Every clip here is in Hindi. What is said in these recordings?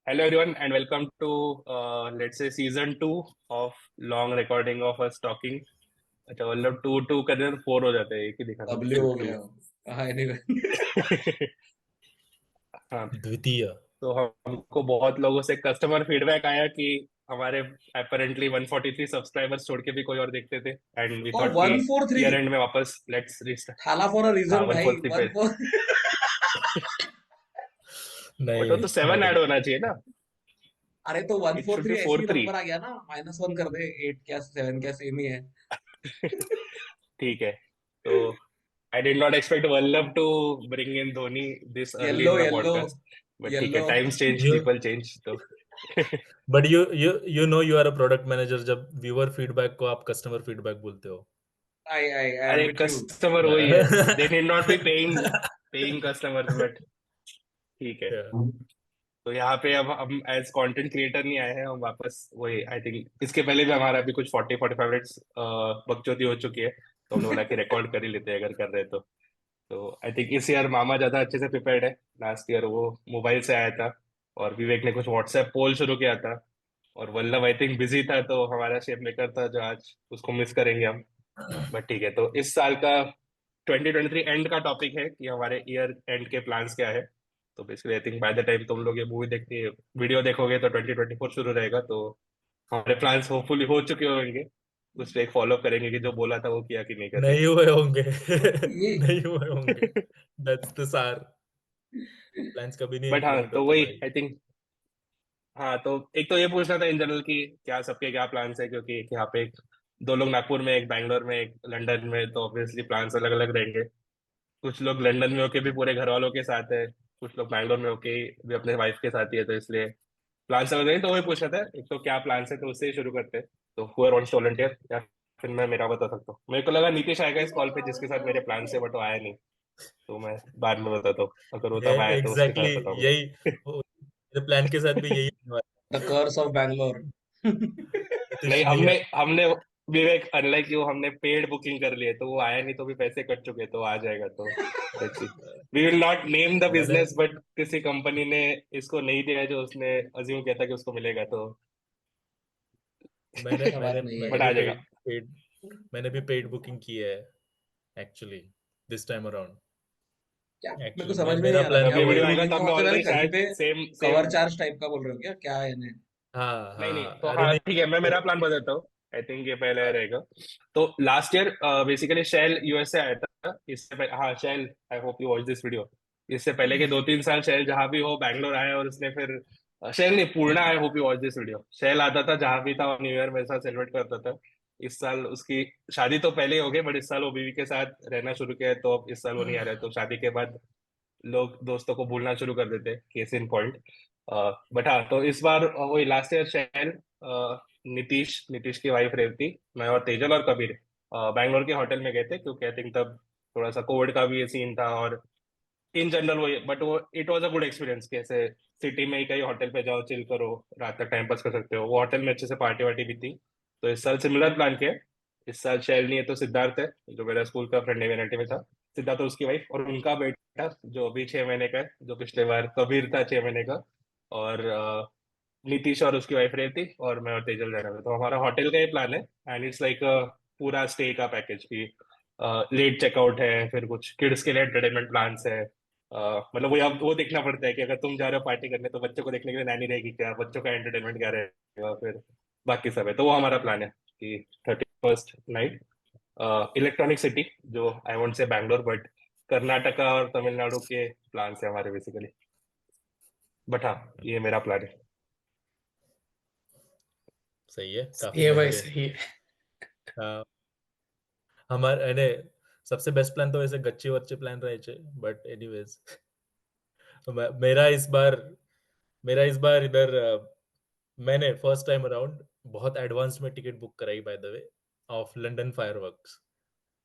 Hello everyone and welcome to let's say season 2 of long recording of us talking. अच्छा मतलब 2 करने तो 4 हो जाते हैं, एक ही दिखाना W हो 2 गया हाँ एनीवे हाँ। द्वितीय। तो हमको बहुत लोगों से कस्टमर फीडबैक आया कि हमारे अपेरेंटली 143 सब्सक्राइबर्स छोड़ के भी कोई और देखते थे एंड वी ओ थॉट कि 143 ईयर एंड में वापस लेट्स रिस्टार्ट। थाला फॉर अ हाँ रीजन भाई 143 पे 14 बट वो नहीं तो 7 ऐड होना चाहिए ना। अरे तो इट शुड 143 बी ऐसे फोर ही थ्री नंबर आ गया ना -1 कर दे 8 क्या 7 क्या सेम ही है ठीक है। तो I did not expect Vallabh to bring in Dhoni this early yellow in the yellow podcast, but ठीक है, yellow times change, You people change, तो but you know you are a product manager जब व्यूअर फीडबैक को आप कस्टमर फीडबैक बोलते हो। आई एम अरे विथ यू कस्टमर वही है, they need not be paying customers, but ठीक है। Yeah. तो यहाँ पे अब हम एज कंटेंट क्रिएटर नहीं आए हैं, हम वापस वही आई थिंक इसके पहले भी हमारा अभी कुछ 40-45 मिनट्स बकचोदी हो चुकी है, तो हमने बोला कि रिकॉर्ड कर ही लेते हैं अगर कर रहे हैं तो आई थिंक इस ईयर मामा ज्यादा अच्छे से प्रिपेयर्ड है। लास्ट ईयर वो मोबाइल से आया था और विवेक ने कुछ व्हाट्सएप पोल शुरू किया था और वल्लभ आई थिंक बिजी था, तो हमारा शेप मेकर था जो आज उसको मिस करेंगे हम। बट ठीक है, तो इस साल का 2023 एंड का टॉपिक है कि हमारे ईयर एंड के प्लान्स क्या है। तो basically I think by the time तुम लोग ये मूवी देखते वीडियो देखोगे तो 2024 शुरू रहेगा, तो हमारे प्लान्स होपफुली हो चुके होंगे। उस पर एक फॉलो करेंगे कि जो बोला था वो किया कि नहीं करके। नहीं हुए होंगे ये नहीं हुए होंगे। दैट्स द सार। प्लान्स कभी नहीं बट हाँ इम्प्लीमेंट तो होते वही भाई। I think. हाँ तो एक तो ये पूछना था इन जनरल कि क्या सबके क्या प्लान्स है, क्योंकि एक यहाँ पे एक दो लोग नागपुर में, एक बैंगलोर में, एक लंदन में, तो ऑब्वियसली प्लान्स अलग अलग रहेंगे। कुछ लोग लंदन में होके भी पूरे घर वालों के साथ है, कुछ लोग बैंगलोर में होके भी अपने वाइफ के साथ ही है, तो इसलिए प्लान्स अलग रहेंगे। तो वही पूछना था, एक तो क्या प्लान्स है, तो उससे ही शुरू करते हैं। तो हुआ वांट्स टू वॉलंटियर, या फिर मैं मेरा बता सकता हूँ। मेरे को लगा नीतीश आएगा इस कॉल पे जिसके साथ मेरे प्लान है, बट वो आया नहीं, तो मैं बाद में बताता हूँ। अगर वो ये तब आया तो उसके साथ एग्जैक्टली बताऊंगा। यही मेरे प्लान के साथ भी यही होने वाला द कर्स ऑफ बैंगलोर है। नीतीश नहीं, नहीं हमने है। हमने विवेक अनलाइक यू हमने पेड बुकिंग कर लिए, तो वो आया नहीं, तो भी पैसे कट चुके, तो आ जाएगा। तो let's see, we will not name the मैंने बिजनेस, बट किसी कंपनी ने इसको नहीं दिया जो उसने अज्यूम किया था कि उसको मिलेगा, तो मैंने क्या बात मैंने नहीं मैंने बट है आ भी जाएगा। पेड मैंने भी पेड बुकिंग की है एक्चुअली दिस टाइम अराउंड। क्या मेरे को एक्चुअली समझ में नहीं मेरा आ रहा प्लान जब क्या ये भी पेड वीडियो वही। आएगा बुकिंग का तब मैं मतलब है ऑलरेडी कहीं शायद पे same same. Cover charge type का बोल रहे हो क्या क्या है इन्हें हाँ नहीं नहीं, हाँ, तो अरे हाँ नहीं। ठीक है, मैं तो मेरा प्लान बताता हूँ। आई थिंक ये पहले रहेगा। तो last year basically Shell US से आया था। इससे पहले, हाँ Shell, I hope you watch this video. इससे पहले के 2-3 साल शेल जहाँ भी हो बैंगलोर आया, और उसने फिर शेल नहीं, Purna, I hope you watch this video. शेल आता था जहाँ भी था और न्यू ईयर मेरे साथ सेलिब्रेट करता था। इस साल उसकी शादी तो पहले ही हो गई, बट इस साल वो बीवी के साथ रहना शुरू किया है, तो अब इस साल वो नहीं आ रहा है, तो शादी के बाद लोग दोस्तों को भूलना शुरू कर देते हैं, केस इन पॉइंट। बट हाँ, तो इस बार वही लास्ट ईयर शैन, नीतीश नीतीश की वाइफ रेवती, मैं और तेजल और कबीर बैंगलोर के होटल में गए थे, क्योंकि आई थिंक तब थोड़ा सा कोविड का भी ये सीन था, और इन जनरल वो, बट वो it was a good experience. कैसे सिटी में ही कहीं होटल पे जाओ, चिल करो, रात तक टाइम पास कर सकते हो। वो होटल में अच्छे से पार्टी वार्टी भी थी। तो इस साल सिमिलर प्लान किया है। इस साल शैल नहीं है तो सिद्धार्थ है, जो मेरा स्कूल का फ्रेंड है में था। सिद्धार्थ और उसकी वाइफ और उनका बेटा जो अभी 6 महीने का है, जो पिछले बार कबीर था 6 महीने का। और नीतीश और उसकी वाइफ रहती, और मैं और तेजल जा रहा था। तो हमारा होटल का ही प्लान है, एंड इट्स लाइक पूरा स्टे का पैकेज की। लेट चेकआउट है, फिर कुछ किड्स के लिए एंटरटेनमेंट प्लान्स है। मतलब वो अब वो देखना पड़ता है कि अगर तुम जा रहे हो पार्टी करने, तो बच्चों को देखने के लिए नैनी रहेगी क्या, बच्चों का एंटरटेनमेंट क्या रहेगा, फिर बाकी सब है। तो वो हमारा प्लान है कि 31st नाइट इलेक्ट्रॉनिक सिटी, जो I won't say Bangalore, but Karnataka और तमिलनाडु के प्लान है हमारे बेसिकली। बट हाँ, ये मेरा प्लान है। सही है, काफी सही है भाई बढ़िया सही है है। हमारे अरे सबसे बेस्ट प्लान तो वैसे गच्ची वच्ची प्लान रहे थे, बट एनीवेज मेरा इस बार मेरा इस बार इधर मैंने फर्स्ट टाइम अराउंड बहुत एडवांस में टिकट बुक कराई by the way of London fireworks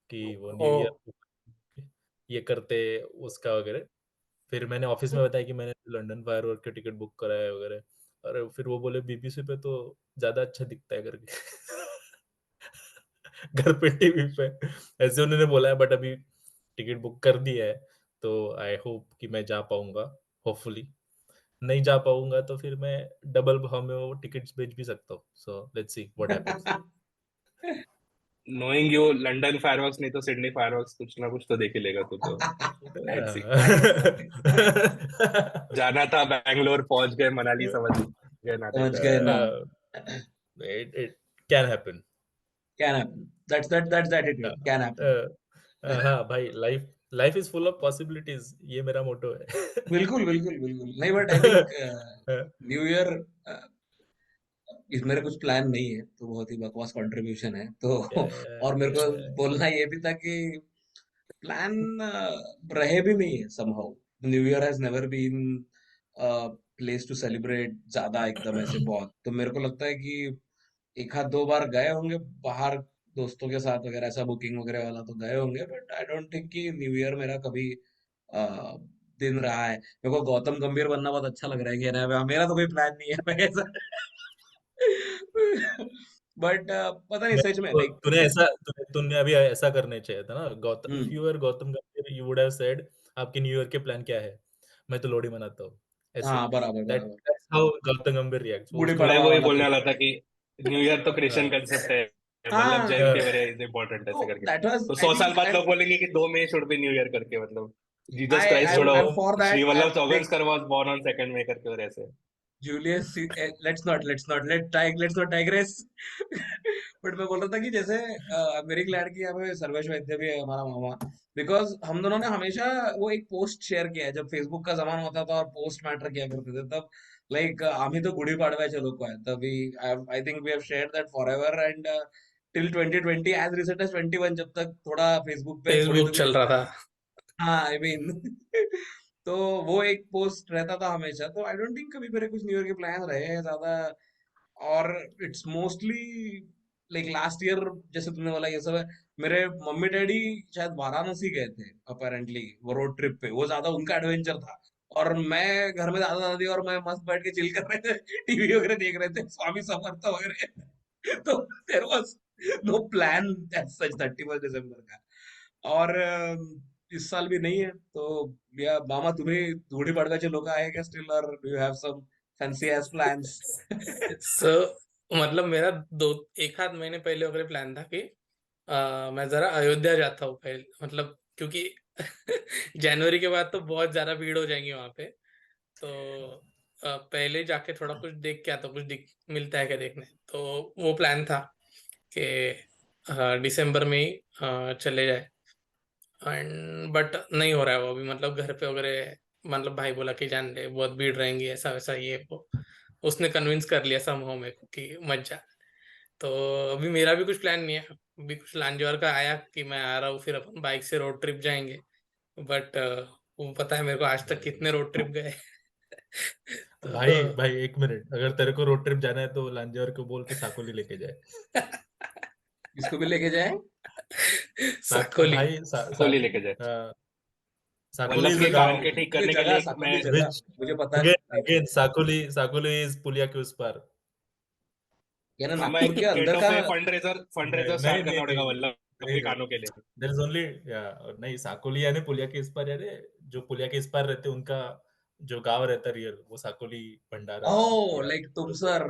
कि वो ओ न्यू ईयर ये करते उसका वगैरह। फिर मैंने ऑफिस में बताया कि मैंने लंदन फायरवर्क के टिकट बुक कराया वगैरह। अरे फिर वो बोले बीबीसी पे तो ज्यादा अच्छा दिखता है करके घर पे टीवी पे ऐसे उन्होंने बोला है, बट अभी टिकट बुक कर दी है, तो आई होप कि मैं जा पाऊंगा होपफुली। नहीं जा पाऊंगा तो फिर मैं डबल भाव में वो टिकट्स बेच भी सकता हूँ. So let's see what happens. Knowing you, London fireworks नहीं तो सिडनी फायरवर्क्स कुछ ना कुछ तो देख ही लेगा तू तो. लेट्स सी. जाना था बैंगलोर, पहुंच गए मनाली, समझ गए नाते. समझ गए ना. it can happen. Can happen. That's the attitude. Can happen. हाँ भाई, life is full of possibilities, ये मेरा मोटो है. बिल्कुल बिल्कुल बिल्कुल नहीं, but I think new year इस मेरे कुछ प्लान नहीं है, तो बहुत ही बकवास कंट्रीब्यूशन है तो. और मेरे को बोलना ये भी था कि प्लान रहे भी नहीं है somehow. New year has never been place to celebrate ज्यादा एकदम ऐसे बहुत. तो मेरे को लगता है कि एक आध दो बार गए होंगे बाहर दोस्तों के साथ वगैरह, ऐसा बुकिंग वगैरह वाला तो गए होंगे, बट आई डोंट थिंक कि न्यू ईयर मेरा कभी दिन रहा है. मेरे को गौतम गंभीर बनना बहुत अच्छा लग रहा है कि ना मेरा तो कोई प्लान नहीं है मैं ऐसा. बट पता नहीं सच में लाइक. तूने अभी ऐसा करने चाहिए था ना. Gautam, if hmm. You were Gautam गंभीर, यू वुड हैव सेड आपके न्यू ईयर के प्लान क्या है, मैं तो लोहड़ी मनाता हूँ, ऐसे. हाँ बराबर बराबर. दैट्स हाउ गौतम गंभीर रिएक्ट्स. वो गुड़ी उसको मैं पड़वा वही वाला बोलने कुछ. वाला था कि न्यू ईयर तो क्रिश्चियन हाँ, कंसेप्ट है, वल्लभ हाँ. जयंती मेरे इज इम्पोर्टेंट ऐसे तो करके. दैट वाज तो आई 100 साल थिंक बाद लोग बोलेंगे कि 2 मई शुड बी न्यू ईयर करके, मतलब Jesus I Christ I should aim for Shri that. Vallabh देख चौगलस्कर वाज बोर्न ऑन 2 मई करके, और ऐसे. Julius, let's not digress. But मैं बोल रहा था कि जैसे मेरी ग्लैड की यहाँ पे सर्वेश वैद्य भी है हमारा मामा. बिकॉज हम दोनों ने हमेशा वो एक पोस्ट शेयर किया है जब फेसबुक का जमाना होता था और पोस्ट मैटर किया करते थे तब. लाइक आम्ही तो गुड़ी पाडव्याचे लोक आहेत तभी. I think we have share that for ever and till 2020 as recent as 21, जब तक थोड़ा फेसबुक पे थोड़ी फेसबुक तो चल रहा था. हाँ आई मीन. तो वो एक पोस्ट रहता था हमेशा. तो आई डोंट थिंक कभी मेरे कुछ न्यू ईयर के प्लान रहे हैं ज्यादा. और it's mostly like last year जैसे तुमने बोला ये सब है. मेरे मम्मी डैडी शायद वाराणसी गए थे अपेरेंटली वो रोड ट्रिप पे. वो ज्यादा उनका एडवेंचर था. और मैं घर में दादा दादी और मैं मस्त बैठ के चिल कर रहे थे, टीवी वगैरह देख रहे थे, स्वामी समर्थ वगैरह. तो there was no plan as such 31 दिसंबर का. और इस साल भी नहीं है तो. या मामा तुम्हें गुड़ी पड़वाचे लोक आहे का स्टिल, और do you have some fancy age plans? So मतलब मेरा दो एक आध महीने पहले वगैरह प्लान था कि मैं जरा अयोध्या जाता हूँ पहले, मतलब क्योंकि जनवरी के बाद तो बहुत ज्यादा भीड़ हो जाएंगी वहां पे. तो पहले जाके थोड़ा कुछ देख के आता, कुछ दिख मिलता है क्या देखने. तो वो प्लान था कि दिसंबर में ही चले जाए. एंड बट नहीं हो रहा है वो अभी, मतलब घर पे वगैरह, मतलब भाई बोला कि जान ले बहुत भीड़ रहेंगी ऐसा वैसा ये वो. उसने कन्विंस कर लिया समहाउ मेरे को कि मत जा. तो अभी मेरा भी कुछ प्लान नहीं है. अभी कुछ लांजवार का आया कि मैं आ रहा हूँ, फिर अपन बाइक से रोड ट्रिप जाएंगे. बट वो पता है मेरे को आज तक कितने रोड ट्रिप गए. भाई तो भाई, एक मिनट, अगर तेरे को रोड ट्रिप जाना है तो लांजौर को बोल के साकोली लेके जाए. इसको भी लेके जाए. साकोली. भाई कोहली लेके जाए. साकोली वल्लभ इज के अ कान गांव. के ठीक ये करने के जगह लिए मैं साकोली जगह Which मुझे पता है. again like again Sakoli is पुलिया के उस पार. ये ना मैं नागपुर एक के अंदर केटो का. पे फंड रेजर नहीं स्टार्ट नहीं करना पड़ेगा नहीं वल्लभ नहीं के नहीं. कानों के लिए. देयर इज ओनली, या नहीं, साकोली यानी पुलिया के इस पार, यानी जो पुलिया के इस पार रहते हैं, उनका जो गांव रहता है रियल, वो साकोली भंडारा ओह या. लाइक तुम सर.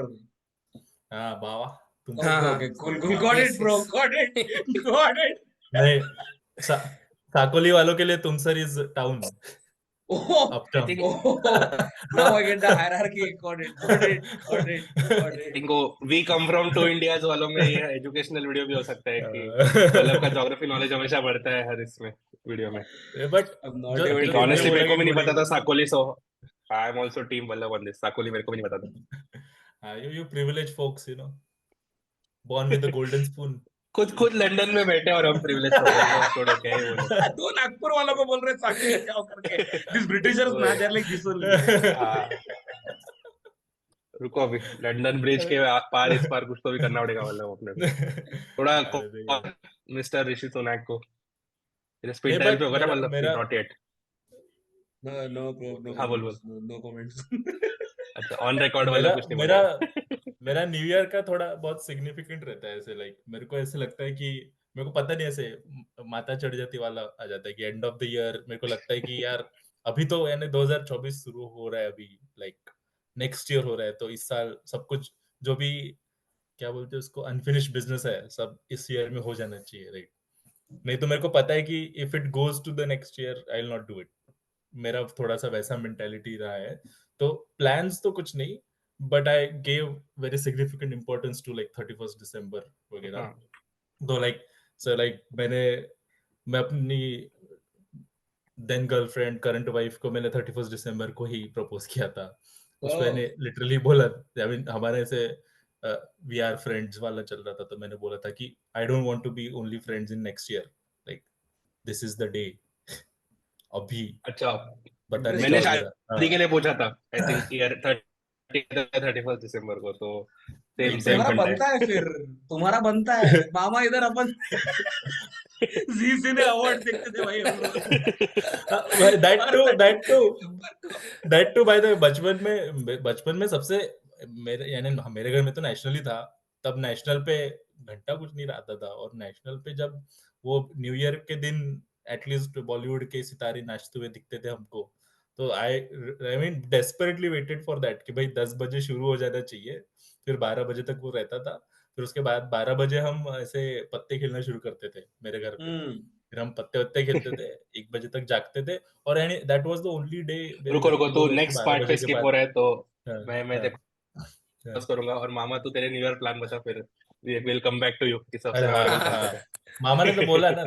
हाँ बाबा, तुम हाँ ओके सर. हाँ. Okay cool cool got it yes bro, yes. Got it, got it. नहीं, सा, साकोली वालों के लिए Tumsar is town, oh I uptown. Think oh. Now I get the hierarchy. Got it got it got it got I it. Think वो we come from two Indias वालों में ये एजुकेशनल वीडियो भी हो सकता है कि वल्लभ का ज्योग्राफी नॉलेज हमेशा बढ़ता है हर इसमें वीडियो में. बट आई एम नॉट जो आई एबल जो थिंक टू तुमने ऑनेस्टली इमेजिन. मेरे बोला को कि भी नहीं गुड़ी. पता था Sakoli, so I am also team Vallabh on this. Sakoli मेरे को भी नहीं पता था. हाँ, you privileged folks, born with a golden spoon. खुद खुद लंदन में बैठे और हम प्रिविलेज हो गए. लो छोड़ो, क्या ही बोले. दो नागपुर वालों को बोल रहे साकोली जाओ करके. दिस ब्रिटिशर्स ना, ओए, they are like this only. रुको अभी लंदन ब्रिज के पार इस पार कुछ तो भी करना पड़ेगा वल्लभ अपने को. अरे नहीं यार. थोड़ा मिस्टर ऋषि सुनैक को नहीं स्पीड डायल पे बट होगा ना मेरा मतलब कि मेरा not yet. No no bro, no हाँ बोल बोल. Comments, no comments. अच्छा ऑन रिकॉर्ड मेरा वल्लभ कुछ नहीं मेरा बोलेगा. मेरा न्यू ईयर का थोड़ा बहुत सिग्निफिकेंट रहता है ऐसे. लाइक मेरे को ऐसे लगता है कि मेरे को पता नहीं, ऐसे माता चढ़ जाती वाला आ जाता है कि एंड ऑफ द ईयर मेरे को लगता है कि यार अभी तो यानी 2024 शुरू हो रहा है अभी. लाइक नेक्स्ट ईयर हो रहा है, तो इस साल सब कुछ जो भी क्या बोलते हैं उसको अनफिनिश्ड बिजनेस है सब इस ईयर में हो जाना चाहिए, राइट? नहीं तो मेरे को पता है कि if it goes to the next year I will not do it. मेरा थोड़ा सा वैसा मेंटेलिटी रहा है। तो प्लान्स तो कुछ नहीं, but I gave very significant importance to like 31st दिसंबर वगैरह। हाँ तो लाइक मैं अपनी देन गर्लफ्रेंड करंट वाइफ को मैंने 31st दिसंबर को ही प्रपोज किया था। उस पे ओह मैंने लिटरली बोला, आई मीन हमारे ऐसे वी आर फ्रेंड्स वाला चल रहा था, तो मैंने बोला था कि I don't want to be only friends in next year, like this is the day, अभी अच्छा, बताने इंटरेस्टिंग का मैंने है। वगैरह। शादी के हाँ लिए पूछा था आई थिंक ईयर 31 दिसंबर को, तो सेम सेम तुम्हारा फंडा बनता है है। फिर, तुम्हारा बनता है मामा। इधर अपन जी सिने अवार्ड देखते थे भाई हम लोग। दैट और टू दैट टू 31 को दैट टू बाय द बचपन में सबसे मेरे यानी मेरे घर में तो नेशनल ही था। तब नेशनल पे घंटा कुछ नहीं आता था, और नेशनल पे जब वो न्यू ईयर के दिन एटलीस्ट बॉलीवुड के सितारे नाचते हुए दिखते थे हमको, तो I mean desperately waited for that कि भाई 10 बजे शुरू हो जाना चाहिए, फिर 12 बजे तक वो रहता था। फिर उसके बाद 12 बजे हम ऐसे पत्ते खेलना शुरू करते थे मेरे घर पे। हम्म फिर हम पत्ते वत्ते खेलते थे, 1 बजे तक जागते थे। और यानी that was the only day मेरे रुको घर रुको, पे तू जो लोग कि नेक्स्ट 12 पार्ट पे बजे के स्किप हो बाद। रहा है, तो हाँ, मैं हाँ, तेरे हाँ। को करूंगा। और मामा, तू तेरे न्यू ईयर प्लान बता, फिर we will come back to you कि अरे सबसे हाँ, पहले कौन सा हाँ। था। मामा ने तो बोला ना।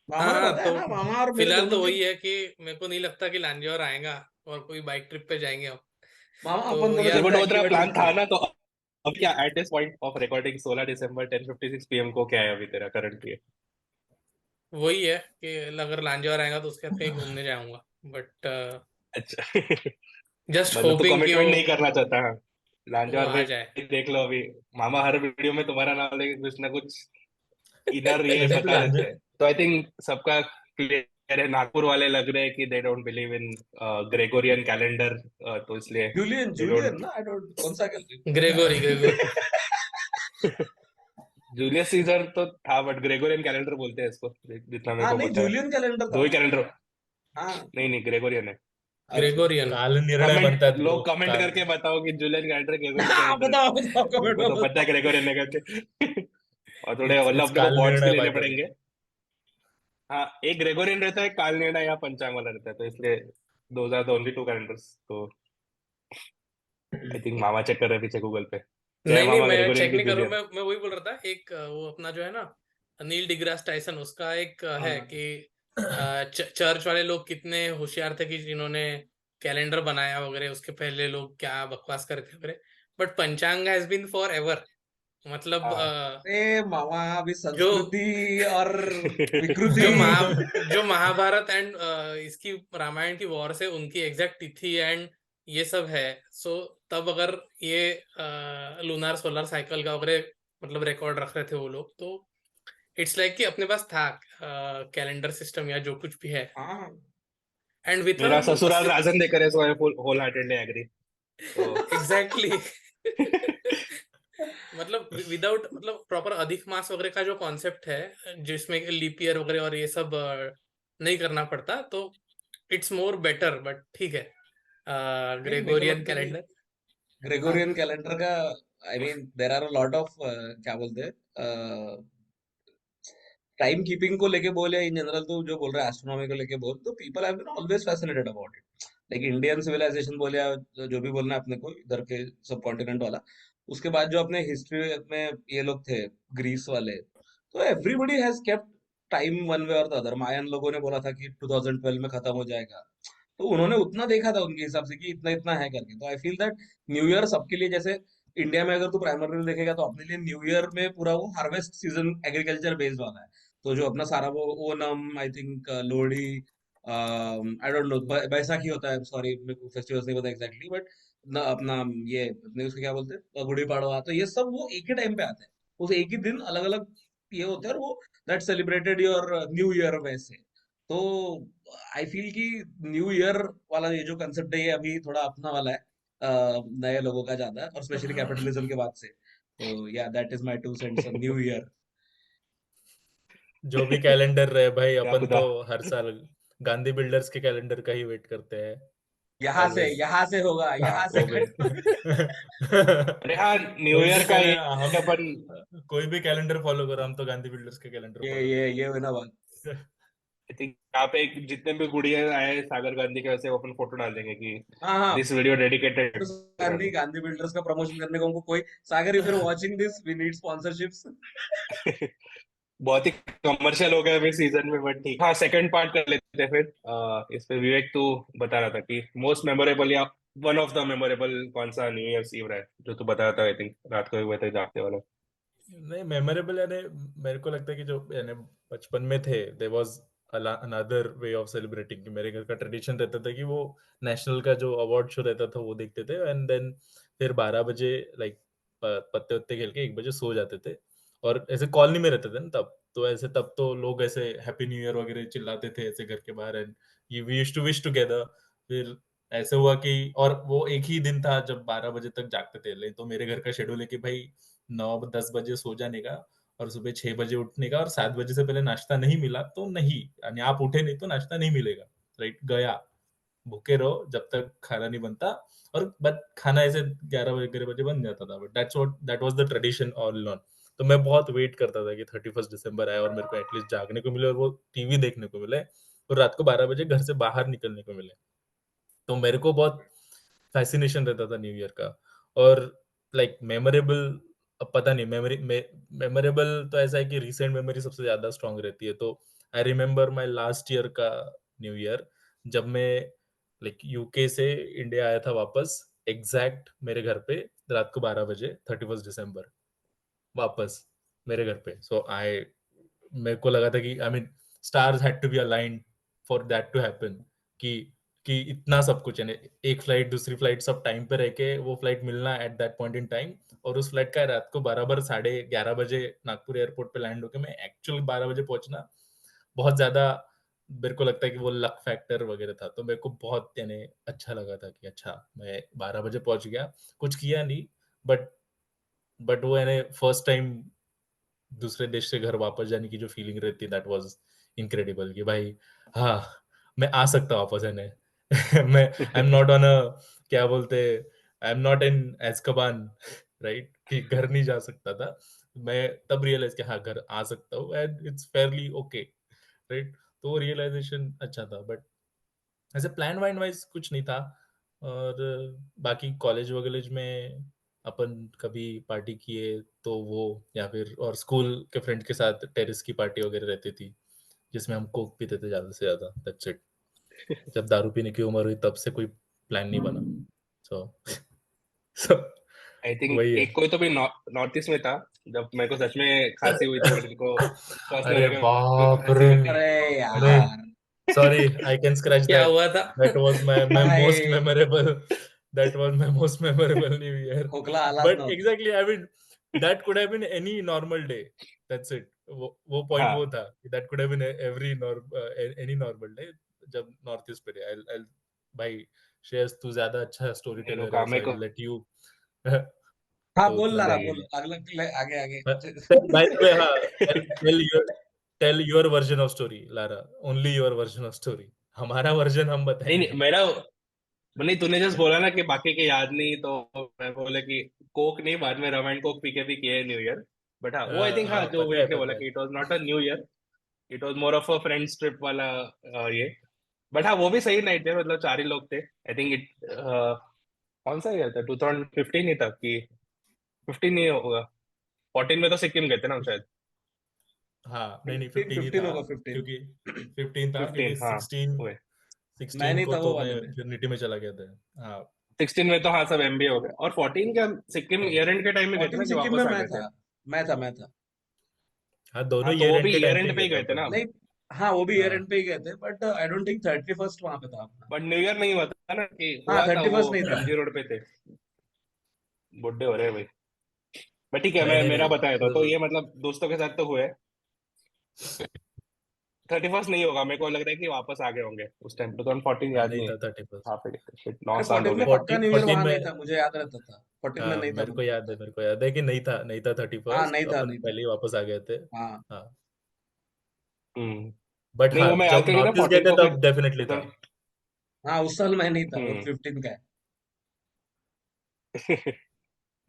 मामा ने हाँ बताया तो ना, मामा और मेरे फिलहाल दोनों तो के। वही है कि मेरे को नहीं लगता कि लांजौर आएगा और कोई बाइक ट्रिप पे जाएंगे हम। मामा अपन तो दोनों या देखो, चलते हैं तो तेरा एक्टिवा प्लान ट्रिप पे। था ना, तो अब क्या at this point of recording 16 December 10:56 PM को क्या है अभी तेरा करंट ये? वही है कि अगर लांजौर आएगा तो उसके साथ कहीं घूमने जाऊंगा, बट अच्छा। जस्ट मतलब तू होपिंग कि कमिटमेंट नहीं करना चाहता है? वो लांजवार आ जाए। भाई देख लो, अभी मामा हर वीडियो में तुम्हारा नाम लेके कुछ ना कुछ इनर ये वैसे तो बता लांजो देते हैं, तो आई थिंक सबका क्लियर है। नागपुर वाले लग रहे हैं कि they don't believe in Gregorian calendar, तो इसलिए जूलियन दे जूलियन डोंट। ना, आई डोंट कौन सा कर। ग्रेगोरी ग्रेगोरी जूलियस सीजर तो था, बट ग्रेगोरियन कैलेंडर बोलते हैं इसको, जितना मेरे हाँ को नहीं, पता है। जूलियन कैलेंडर था दो ही ना। कैलेंडर। हाँ नहीं नहीं, ग्रेगोरियन है। अच्छा। ग्रेगोरियन काल निर्णय कमेंट, बनतात ब्रो, लोग कमेंट काल। करके बताओ कि जूलियन कैलेंडर ग्रेगोरियन हाँ, कैलेंडर। बताओ बताओ कमेंट हमको में तो पता है बताओ। ग्रेगोरियन है करके। और थोड़े मतलब इट्स अपने को काल बॉट्स भी निर्णय लेने बाय द वे। पड़ेंगे। हाँ, एक ग्रेगोरियन रहता है, काल निर्णय या पंचांग वाला रहता है, तो इसलिए those are the only two calendars. तो आई थिंक मामा चेक कर रहे हैं पीछे गूगल पे, क्या है नहीं नहीं, मामा, मैं ग्रेगोरियन चेक की नहीं कर रहा हूँ। जूलियन? मैं वही बोल रहा था, एक वो अपना जो है ना नील डिग्रास टाइसन, उसका एक है हाँ कि चर्च वाले लोग कितने होशियार थे कि जिन्होंने कैलेंडर बनाया वगैरह, उसके पहले लोग क्या बकवास कर रहे थे वगैरह। बट पंचांग हैज बीन फॉर एवर। मतलब हाँ। अरे मामा, अभी जो संस्कृति और विकृति। जो महाभारत एंड इसकी रामायण की वॉर से उनकी एग्जैक्ट तिथि एंड ये सब है। सो तब अगर ये लूनार सोलर साइकिल का वगैरह मतलब रिकॉर्ड रख रहे थे वो लोग, तो इट्स लाइक कि अपने पास था कैलेंडर सिस्टम या जो कुछ भी है। हाँ एंड विथ मेरा ससुराल राजन देकर है, सो आई फुल होल हार्टेडली एग्री। तो एग्जैक्टली मतलब विदाउट मतलब प्रॉपर अधिक मास वगैरह का जो कॉन्सेप्ट है जिसमें लीप ईयर वगैरह और ये सब नहीं करना पड़ता, तो इट्स मोर बेटर। बट ठीक है, नहीं, मेरे को ग्रेगोरियन लगता है कि कैलेंडर। हाँ ग्रेगोरियन कैलेंडर का, I mean there are a lot of क्या बोलते हैं, टाइम कीपिंग को लेके बोल, या इन जनरल तो जो बोल रहा है एस्ट्रोनॉमी को लेके बोल, तो people have been always fascinated about it. Like Indian civilisation बोले या जो भी बोलना है अपने को इधर के सब कॉन्टिनेंट वाला, उसके बाद जो अपने हिस्ट्री में ये लोग थे, ग्रीस वाले, तो everybody has kept time one way और द अदर। मायन लोगों ने बोला था कि 2012 में खत्म हो जाएगा, तो उन्होंने उतना देखा था उनके हिसाब से कि इतना इतना है करके। तो I feel that new year सबके लिए, जैसे इंडिया में अगर तू प्राइमरी देखेगा तो अपने लिए न्यू ईयर में पूरा वो हार्वेस्ट सीजन एग्रीकल्चर बेस्ड वाला है। तो जो अपना सारा वो Onam, I think Lohri, I don't no, Baisakhi होता है, सॉरी मेरे को फेस्टिवल्स नहीं पता एग्जैक्टली, बट अपना ये अपने उसको क्या बोलते हैं, गुड़ी पड़वा, तो ये सब वो एक ही टाइम पे आते हैं। उस एक ही दिन अलग अलग ये होते हैं, और वो that celebrated your new year वैसे। तो आई फील कि न्यू ईयर वाला ये जो कंसेप्ट है, ये अभी थोड़ा अपना वाला है, नए लोगों का ज्यादा, और स्पेशली कैपिटलिज्म के बाद से। तो या that is my 2 cents on new year. जो भी कैलेंडर रहे भाई, क्या अपन खुदा। तो हर साल गांधी बिल्डर्स के कैलेंडर का ही वेट करते हैं। ऑलवेज। यहाँ से होगा, हाँ यहाँ से वो भी। कर अरे हाँ, न्यू कोई ईयर भी का कैलेंडर एक हम अपन कोई भी कैलेंडर फॉलो करो, हम तो गांधी बिल्डर्स के कैलेंडर फॉलो ये हुई ना बात। करते आई थिंक यहाँ पे जितने भी गुड़िया आए सागर गांधी के, वैसे वो अपन फोटो डाल देंगे कि हाँ हाँ, this video dedicated to Gandhi him. Gandhi builders का प्रमोशन करने को हमको कोई, Sagar if you are watching this we need sponsorships. बहुत ही कमर्शियल हो गया अभी सीजन में, बट ठीक। हाँ, सेकंड पार्ट कर लेते हैं फिर। इस पे विवेक तू बता रहा था कि मोस्ट मेमोरेबल या वन ऑफ द मेमोरेबल कौन सा न्यू ईयर ईव रहा है, जो तू बता रहा था आई थिंक रात को हुए थे जागते वाला। नहीं, मेमोरेबल यानी मेरे को लगता है कि जो यानी बचपन में थे, there was another way of celebrating. कि मेरे घर का ट्रेडिशन रहता था कि वो नेशनल का जो अवार्ड शो रहता था वो देखते थे, एंड देन फिर 12 बजे लाइक पत्ते उत्ते खेल के 1 बजे सो जाते थे। और ऐसे कॉलोनी में रहते थे ना तब, तो ऐसे तब तो लोग ऐसे हैप्पी न्यू ईयर वगैरह चिल्लाते थे ऐसे घर के बाहर, and we used to wish together. फिर ऐसे हुआ कि, और वो एक ही दिन था जब 12 बजे तक जागते थे। नहीं तो मेरे घर का शेड्यूल है कि भाई 9-10 बजे सो जाने का, और सुबह 6 बजे उठने का, और 7 बजे से पहले नाश्ता नहीं मिला तो नहीं, यानी आप उठे नहीं तो नाश्ता नहीं मिलेगा। राइट, गया, भूखे रहो जब तक खाना नहीं बनता। और बट खाना ऐसे 11 बजे बन जाता था, but that was the tradition all on. तो मैं बहुत वेट करता था कि 31 दिसंबर आए और मेरे को एटलीस्ट जागने को मिले और वो टीवी देखने को मिले, और रात को 12 बजे घर से बाहर निकलने को मिले। तो मेरे को बहुत फैसिनेशन रहता था न्यू ईयर का। और लाइक मेमोरेबल, अब पता नहीं, मेमोरेबल तो ऐसा है कि रिसेंट मेमोरी सबसे ज्यादा स्ट्रांग रहती है। तो I remember my last year का न्यू ईयर, जब मैं लाइक यूके से इंडिया आया था वापस, एग्जैक्ट मेरे घर पे रात को 12 बजे, 31 दिसंबर, वापस मेरे घर पे। सो आई, मेरे को लगा था कि I mean stars had to be aligned for that to happen, कि इतना सब कुछ है, एक फ्लाइट दूसरी फ्लाइट सब टाइम पे रह के वो फ्लाइट मिलना at that point in time, और उस फ्लाइट का रात को बराबर 11:30 बजे नागपुर एयरपोर्ट पे लैंड होके मैं एक्चुअली 12 बजे पहुंचना, बहुत ज्यादा मेरे को लगता है कि वो लक फैक्टर वगैरह था। तो मेरे को बहुत यानी अच्छा लगा था कि अच्छा मैं 12 बजे पहुंच गया, कुछ किया नहीं, बट वो यानी फर्स्ट टाइम दूसरे देश से घर वापस जाने की जो फीलिंग रहती है, दैट वाज इनक्रेडिबल। कि भाई हाँ, मैं आ सकता हूँ वापस है। मैं आई एम नॉट ऑन अ, क्या बोलते, आई am not in Azkaban, right, कि घर नहीं जा सकता था। मैं तब रियलाइज किया हाँ घर आ सकता हूँ, and it's Fairlie okay, right. तो वो रियलाइजेशन अच्छा था, बट ऐसे प्लान वाइन वाइज कुछ नहीं था। और बाकी कॉलेज वगैरह में अपन कभी पार्टी किए तो वो, या फिर और स्कूल के फ्रेंड के साथ टेरेस की पार्टी वगैरह रहती थी, जिसमें हम कोक पीते थे ज्यादा से ज्यादा, दैट्स इट। जब दारू पीने की उम्र हुई तब से कोई प्लान नहीं बना। सो सो आई थिंक वही है। एक कोई तो भी नॉर्थ ईस्ट में था, जब मेरे को सच में खांसी हुई थी, मेरे को सांस लेने अरे में बाप खांसी रे, हुई थी। अरे नहीं, यार sorry, I can scratch क्या that. हुआ था? That was my most भाई, memorable. That was my most memorable New Year. खोखला हालात But नव्हतं। exactly, I mean, that could have been any normal day. That's it. वो point वो हाँ, था कि that could have been any normal day जब नॉर्थ ईस्ट पे थे। I'll भाई श्रेयस, तू ज्यादा अच्छा स्टोरी ये टेलर लोग है, so मेरे को I'll let you हाँ तो बोल उतना लारा, नहीं बोल, है। अगला आगे आगे। By the way, हाँ, tell your version of story, Lara. Only your version of story. हमारा वर्जन हम नहीं नहीं, बताएंगे। मेरा नहीं, तूने जस्ट बोला ना कि बाकी के याद नहीं, तो मैं बोला कि कोक नहीं, बाद में रम एंड कोक पी के भी किए न्यू ईयर। बट हाँ, वो आई थिंक, हाँ हाँ, जो विवेक ने बोला पता है। कि it was not a new year, it was more of a friends trip वाला ये। बट हाँ, वो भी सही नाइट थे, मतलब 4 ही लोग थे आई थिंक। कौन सा ईयर था, 2015 ही था कि 15 नहीं होगा, 14 में तो सिक्किम गए थे ना हम शायद। हाँ, नहीं 15 ही 15 था, होगा 15। क्योंकि 15 था, क्योंकि 15, हाँ हुए। 16 मैं नहीं को था वो तो मैं वाले में। ट्रिनिटी में चला गया था। हाँ 16 में तो हाँ सब एमबीए हो गए, और 14 का सिक्किम हाँ ईयर एंड के टाइम में गए थे 14 ना, कि सिक्किम में वापस आ मैं गए था, थे। मैं था। हाँ, दोनों हाँ, तो ईयर वो एंड भी के ईयर टाइम पे एंड ही पे गए ही थे गए थे अपन। ना। नहीं, हाँ वो भी ईयर हाँ एंड पे ही गए थे, but I don't think 31st वहां पे था अपना। बट न्यू ईयर नहीं हुआ था ना, कि हाँ हुआ था वो 31st नहीं था। एमजी रोड पे थे। बुड्ढे हो रहे हैं भाई। बट ठीक है, नहीं मैं नहीं मेरा नहीं, बताया था तो ये मतलब दोस्तों के साथ तो हुए। 31 नहीं होगा, मेरे को लग रहा है कि वापस आ गए होंगे उस टाइम पे, तो 14 याद नहीं नहीं है था 31। कहाँ पे गए थे। 9 अरे साल हो 14 में गए। पक्का 14 न्यू ईयर 14 वहां में, नहीं था, मुझे याद रहता था 14 में हाँ नहीं था, मेरे को मुझे याद है, पता है। मेरे को याद है कि नहीं था हाँ 31, नहीं था, अपन नहीं था। पहले ही वापस आ गए थे। हाँ हाँ, हम्म। बट नहीं, हाँ वो मैं याद जब करके ना नॉर्थ ईस्ट गए 14 थे को फिर तब डेफिनेटली था। हाँ उस साल मैं नहीं था, वो हम्म 15 का है।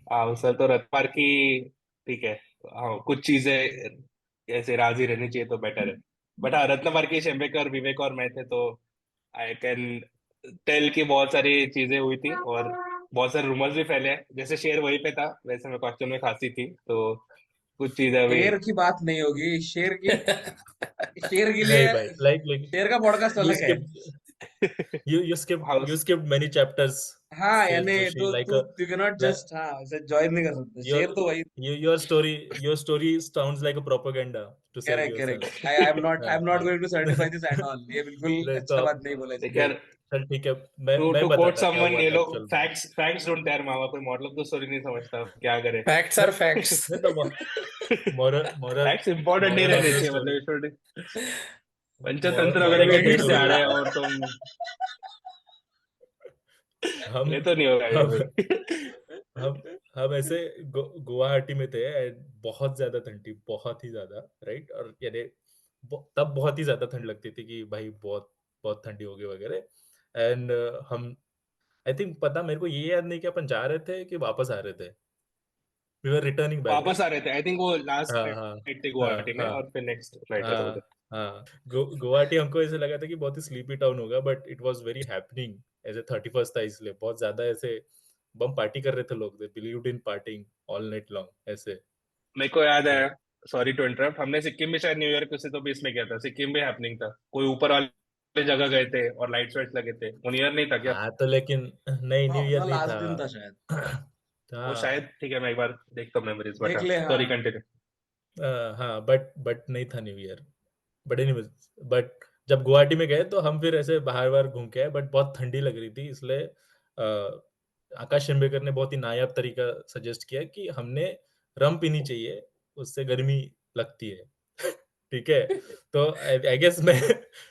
हाँ उस साल तो रथपार की ठीक है। हाँ कुछ चीजें ऐसे राजी रहनी चाहिए तो बेटर है। बट हाँ रत्नपार की शेम्बेकर विवेक और मैं थे तो आई कैन टेल की बहुत सारी चीजें हुई थी और बहुत सारे रूमर्स भी फैले हैं। जैसे शेर वहीं पे था वैसे मैं कॉस्ट्यूम में खांसी थी तो कुछ चीजें अभी। शेर की बात नहीं होगी, शेर के नहीं लिए भाई, like शेर का पॉडकास्ट you अलग है। skipped you house skipped many chapters, हाँ Shreyas यानी Joshi, तो like तू a you can not like just, हाँ ऐसे ज्वाइन नहीं कर सकते, your शेर तो वही। your story sounds like a propaganda to sell correct yourself. Correct, I am not हाँ going to certify this at all, ये बिल्कुल नहीं तो अच्छा अब बात नहीं बोला देख इसमें। यार चल ठीक है, मैं टू मैं टू कोट बताता क्या समवन हुआ ये था लोग एक्चुअल में। फैक्ट्स ढूंढते हैं मामा कोई मतलब तो स्टोरी नहीं समझता क्या करे। Facts are facts. नहीं तो moral moral फैक्ट्स इंपॉर्टेंट नहीं moral of रहने the चाहिए story, मतलब moral, पंचतंत्र वगैरह moral के of the ठीक से आ story, रहे हैं और तुम हम ये तो नहीं होगा ये हम भाई। हम हम ऐसे गुवाहाटी में थे and बहुत ज्यादा ठंड थी, बहुत ही ज्यादा, राइट। और यानी तब बहुत ही ज्यादा ठंड लगती थी कि भाई बहुत बहुत ठंडी हो गई वगैरह। एंड हम आई थिंक, पता मेरे को ये याद नहीं कि अपन जा रहे थे कि वापस आ रहे थे। वी वर रिटर्निंग बैक वापस राइट। आ रहे थे आई थिंक वो लास्ट हाँ हाँ फ्लाइट थी हाँ गुवाहाटी में हाँ और फिर नेक्स्ट फ्लाइट है तो हाँ उधर। हाँ। गुवाहाटी हमको ऐसे लगा था कि बहुत ही स्लीपी टाउन होगा, but it was very happening. ऐसे 31st था इसलिए बहुत ज्यादा ऐसे बम पार्टी कर रहे थे लोग, they believed in parting all night long ऐसे। मेरे को याद है तो सॉरी टू इंटरप्ट हमने सिक्किम भी शायद न्यू ईयर किसी तो भी इसमें किया था सिक्किम भी हैपनिंग था कोई ऊपर वाले जगह गए थे और लाइट्स वाइट्स लगे थे न्यू ईयर नहीं था क्या। हाँ तो लेकिन नहीं, हाँ न्यू ईयर अपना नहीं लास्ट था। दिन था शायद। वो हाँ शायद ठीक है मैं एक बार देखता हूँ मेमोरीज बट देख हाँ ले, सॉरी हाँ। कंटिन्यू। हाँ बट नहीं था new year. But anyways, but जब गुवाहाटी में गए तो हम फिर ऐसे बाहर बाहर घूम के आए, बट बहुत ठंडी लग रही थी इसलिए आकाश शिंबेकर ने बहुत ही नायाब तरीका सजेस्ट किया कि हमने रम पीनी चाहिए, उससे गर्मी लगती है। ठीक है। तो आई गेस मैं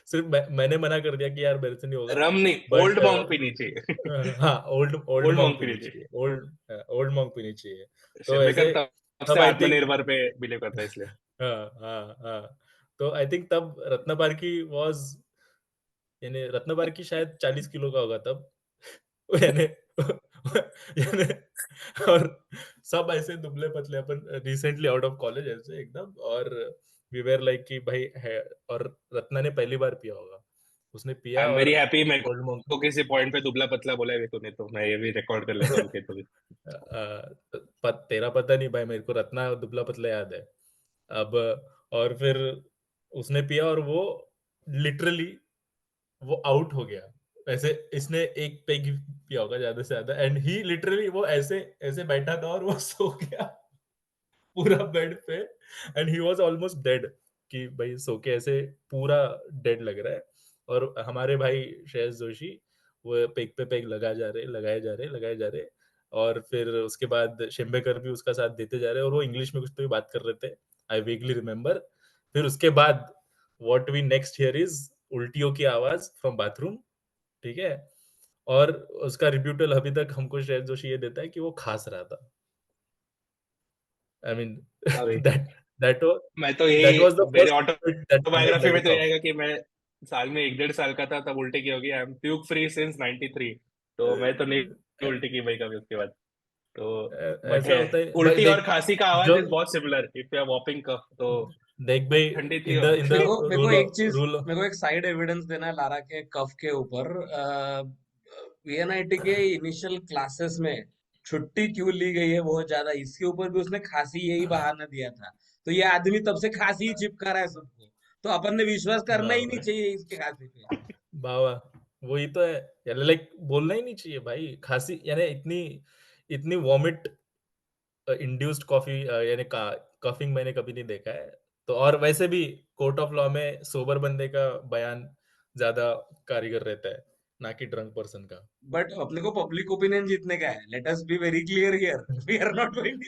सिर्फ मैंने मना कर दिया कि यार मेरे से नहीं होगा। रम नहीं ओल्ड बट मॉन्क पीनी चाहिए। हाँ, old old old monk monk पीनी पीनी चाहिए, चाहिए। ओल्ड मॉन्क पीनी चाहिए। तो शेम्बेकर ऐसे तब से तब आई थिंक आत्मनिर्भर पे बिलीव करता है इसलिए। हाँ हाँ हाँ। तो आई थिंक तब रत्ना की वाज, यानी रत्न की शायद 40 किलो का होगा तब। यानी यानी और सब ऐसे दुबले पतले, अपन रिसेंटली आउट ऑफ कॉलेज ऐसे एकदम, और वी वेर लाइक कि भाई है। और रत्ना ने पहली बार पिया होगा, उसने आई पिया एम और वेरी हैप्पी मेरे ओल्ड मॉन्क। को किसी पॉइंट पे दुबला पतला बोला है तूने तो मैं ये भी रिकॉर्ड कर लेता हूँ कि तो भी। तेरा पता नहीं भाई, मेरे को रत्ना दुबला पतला याद है अब। और फिर उसने पिया और वो लिटरली वो आउट हो गया। ऐसे इसने एक पेग पिया होगा ज्यादा से ज्यादा, एंड ही लिटरली वो ऐसे ऐसे बैठा था और वो सो गया पूरा बेड पे। And he was almost dead, कि भाई सो के ऐसे पूरा डेड लग रहा है। और हमारे भाई श्रेयस जोशी वो पेग पे पेग लगाए जा रहे। और फिर उसके बाद शिंबेकर भी उसका साथ देते जा रहे, और वो इंग्लिश में कुछ तो भी बात कर रहे थे, आई वेगली रिमेम्बर। फिर उसके बाद what we next hear is उल्टियों की आवाज फ्रॉम बाथरूम। ठीक है। और उसका रिब्यूटल अभी तक हमको श्रेयस जोशी ये देता है कि वो खास रहा था। आई मीन हाँ भाई दैट दैट मैं तो दैट यही वाज द मेरे फर्स्ट दैट ऑटोबायोग्राफी लाइक में अ तो ये कॉफ। आएगा कि मैं साल में 1.5 साल का था तब उल्टी की होगी I am puke free since 93 तो मैं तो नहीं उल्टी की भाई कभी उसके बाद तो। बट ऐसा है होता है भाई, उल्टी और देख खांसी का आवाज जो इज बहुत सिमिलर इफ यू आर वॉपिंग कफ तो देख भाई, ठंडी थी इन द मेरे को रूल एक चीज, रूल मेरे को एक साइड एविडेंस देना है लारा के कफ के ऊपर। वीएनआईटी के इनिशियल क्लासेस में छुट्टी क्यों ली गई है बहुत ज्यादा, इसके ऊपर भी उसने खांसी यही बहाना दिया था। तो ये आदमी तब से खांसी ही चिपका रहा है सबको, तो अपन ने विश्वास करना ही नहीं चाहिए इसके खांसी पे। बाबा वही तो है यार, लाइक बोलना ही नहीं चाहिए भाई खांसी, यानी इतनी इतनी वॉमिट इंड्यूस्ड कॉफी यानी कफिंग मैंने कभी नहीं देखा है। तो और वैसे भी कोर्ट ऑफ लॉ में सोबर बंदे का बयान ज्यादा कारीगर रहता है, ना कि ड्रंक पर्सन का। बट अपने को पब्लिक ओपिनियन जीतने का है, let us be very clear here, we are not going